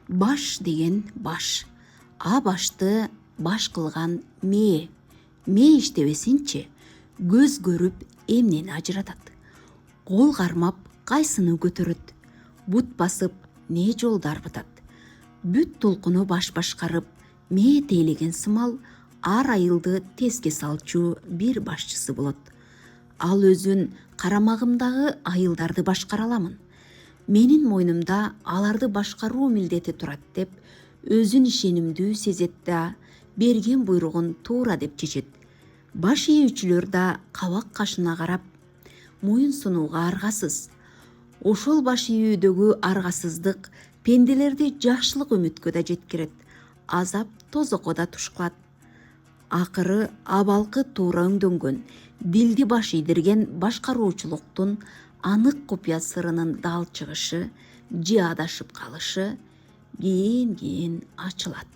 Баш деген баш. А башты баш кылган мээ. Мээ иштебесинчи көз көрүп эмнени ажыратат. Кол кармап кайсыны көтөрөт. Бут басып не жолду арбытат. Бүт толкуну баш башкарып, мээ тейлеген сымал ар айылды теске салчу бир башчысы болот. Ал өзүн карамагымдагы айылдарды башкара аламын. Менин мойнумда аларды башкаруу милдети турат деп өзүн ишенимдүү сезет да, берген буйругун туура деп чечет. Баш ийүүчүлөр да кабак кашына карап, моюн сунууга аргасыз. Ошол баш ийүүдөгү аргасыздык пенделерди жакшылык үмүткө да жеткирет, азап тозокко да туш кылат. Акыры абалкы туура өңдөнгөн, дилди баш ийдирген башкаруучулуктун анык купуя сырынын дал чыгышы же адашып калышы кийин ачылат.